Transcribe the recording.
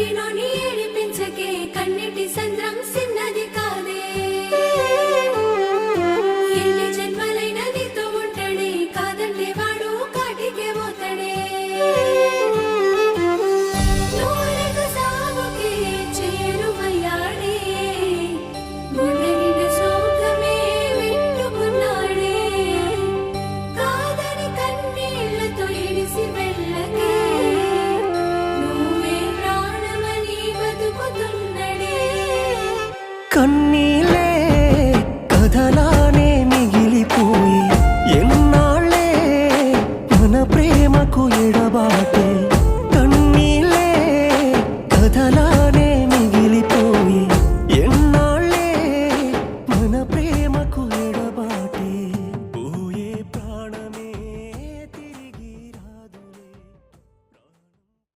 కన్నీనోని ఏడిపించకే కన్నీటి సంద్రం సిన్నది కాదే ఎన్ని జన్మలైన నీతో ఉంటాడే కాదంటే వాడు కాటికే పోతాడే నూనెక సాగుకే చేరువయ్యాడే గుండెనిండ శోకమే వింటుకున్నాడే కాదని కన్నీళ్లతో ఇడిసి వెళ్ళకే నువ్వే ప్రాణమని బతుకుతున్నడే కన్నీలే